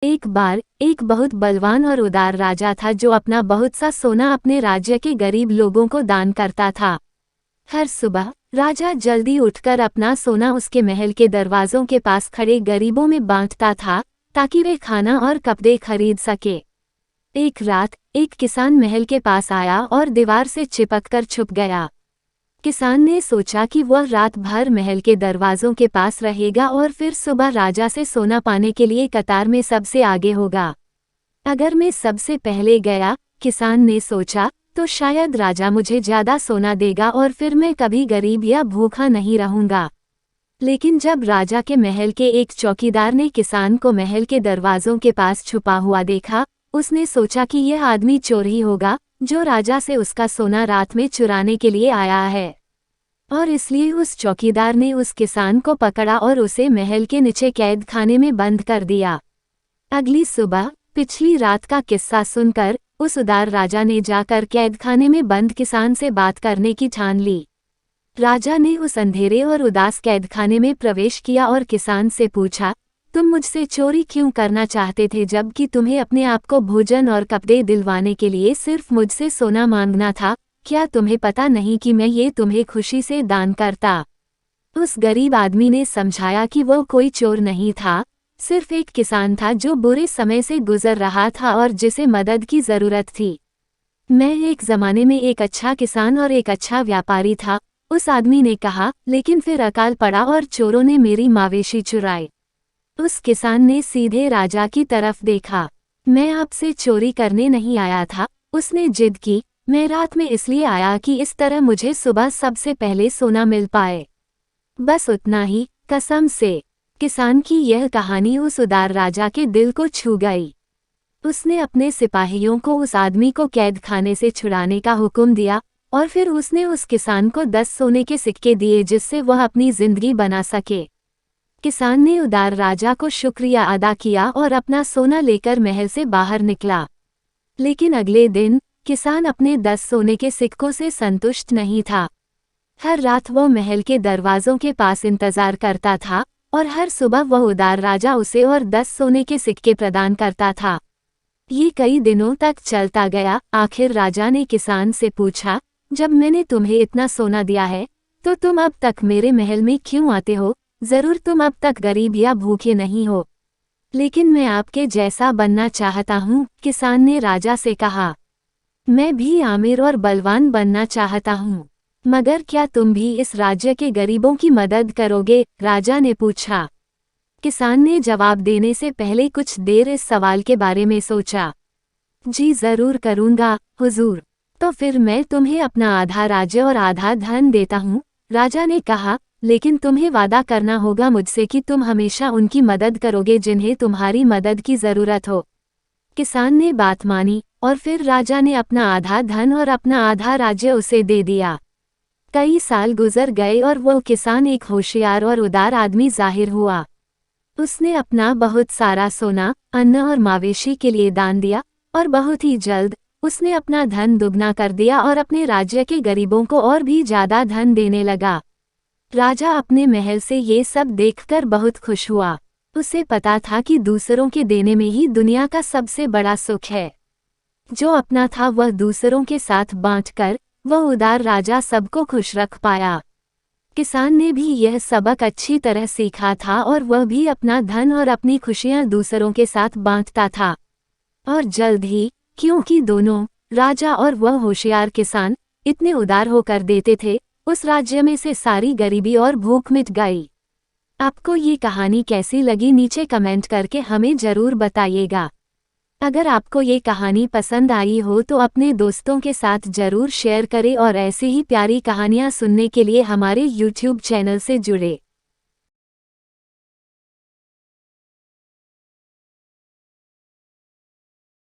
एक बार एक बहुत बलवान और उदार राजा था जो अपना बहुत सा सोना अपने राज्य के गरीब लोगों को दान करता था। हर सुबह राजा जल्दी उठकर अपना सोना उसके महल के दरवाजों के पास खड़े गरीबों में बांटता था ताकि वे खाना और कपड़े खरीद सके। एक रात एक किसान महल के पास आया और दीवार से चिपककर छुप गया। किसान ने सोचा कि वह रात भर महल के दरवाजों के पास रहेगा और फिर सुबह राजा से सोना पाने के लिए कतार में सबसे आगे होगा। अगर मैं सबसे पहले गया, किसान ने सोचा, तो शायद राजा मुझे ज्यादा सोना देगा और फिर मैं कभी गरीब या भूखा नहीं रहूंगा। लेकिन जब राजा के महल के एक चौकीदार ने किसान को महल के दरवाजों के पास छुपा हुआ देखा, उसने सोचा कि यह आदमी चोर ही होगा जो राजा से उसका सोना रात में चुराने के लिए आया है। और इसलिए उस चौकीदार ने उस किसान को पकड़ा और उसे महल के नीचे कैद खाने में बंद कर दिया। अगली सुबह पिछली रात का किस्सा सुनकर उस उदार राजा ने जाकर कैद खाने में बंद किसान से बात करने की ठान ली। राजा ने उस अंधेरे और उदास कैद खाने में प्रवेश किया और किसान से पूछा, तुम मुझसे चोरी क्यों करना चाहते थे जबकि तुम्हें अपने आप को भोजन और कपड़े दिलवाने के लिए सिर्फ मुझसे सोना मांगना था? क्या तुम्हें पता नहीं कि मैं ये तुम्हें खुशी से दान करता? उस गरीब आदमी ने समझाया कि वो कोई चोर नहीं था, सिर्फ एक किसान था जो बुरे समय से गुजर रहा था और जिसे मदद की जरूरत थी। मैं एक जमाने में एक अच्छा किसान और एक अच्छा व्यापारी था, उस आदमी ने कहा, लेकिन फिर अकाल पड़ा और चोरों ने मेरी मवेशी चुराए। उस किसान ने सीधे राजा की तरफ देखा। मैं आपसे चोरी करने नहीं आया था, उसने जिद की। मैं रात में इसलिए आया कि इस तरह मुझे सुबह सबसे पहले सोना मिल पाए। बस उतना ही, कसम से। किसान की यह कहानी उस उदार राजा के दिल को छू गई। उसने अपने सिपाहियों को उस आदमी को कैद खाने से छुड़ाने का हुक्म दिया और फिर उसने उस किसान को 10 सोने के सिक्के दिए जिससे वह अपनी जिंदगी बना सके। किसान ने उदार राजा को शुक्रिया अदा किया और अपना सोना लेकर महल से बाहर निकला। लेकिन अगले दिन किसान अपने 10 सोने के सिक्कों से संतुष्ट नहीं था। हर रात वह महल के दरवाजों के पास इंतजार करता था और हर सुबह वह उदार राजा उसे और 10 सोने के सिक्के प्रदान करता था। ये कई दिनों तक चलता गया। आखिर राजा ने किसान से पूछा, जब मैंने तुम्हें इतना सोना दिया है तो तुम अब तक मेरे महल में क्यों आते हो? जरूर तुम अब तक गरीब या भूखे नहीं हो, लेकिन मैं आपके जैसा बनना चाहता हूँ, किसान ने राजा से कहा। मैं भी आमिर और बलवान बनना चाहता हूँ, मगर क्या तुम भी इस राज्य के गरीबों की मदद करोगे? राजा ने पूछा। किसान ने जवाब देने से पहले कुछ देर इस सवाल के बारे में सोचा। जी जरूर करूँगा हुजूर। तो फिर मैं तुम्हें अपना आधा राज्य और आधा धन देता हूँ, राजा ने कहा, लेकिन तुम्हें वादा करना होगा मुझसे कि तुम हमेशा उनकी मदद करोगे जिन्हें तुम्हारी मदद की जरूरत हो। किसान ने बात मानी और फिर राजा ने अपना आधा धन और अपना आधा राज्य उसे दे दिया। कई साल गुजर गए और वो किसान एक होशियार और उदार आदमी जाहिर हुआ। उसने अपना बहुत सारा सोना, अन्न और मवेशी के लिए दान दिया और बहुत ही जल्द उसने अपना धन दुगना कर दिया और अपने राज्य के गरीबों को और भी ज्यादा धन देने लगा। राजा अपने महल से ये सब देखकर बहुत खुश हुआ। उसे पता था कि दूसरों के देने में ही दुनिया का सबसे बड़ा सुख है। जो अपना था वह दूसरों के साथ बांटकर वह उदार राजा सबको खुश रख पाया। किसान ने भी यह सबक अच्छी तरह सीखा था और वह भी अपना धन और अपनी खुशियां दूसरों के साथ बांटता था। और जल्द ही, क्योंकि दोनों, राजा और वह होशियार किसान, इतने उदार होकर देते थे, उस राज्य में से सारी गरीबी और भूख मिट गई। आपको ये कहानी कैसी लगी नीचे कमेंट करके हमें ज़रूर बताइएगा। अगर आपको ये कहानी पसंद आई हो तो अपने दोस्तों के साथ ज़रूर शेयर करें और ऐसे ही प्यारी कहानियाँ सुनने के लिए हमारे YouTube चैनल से जुड़े।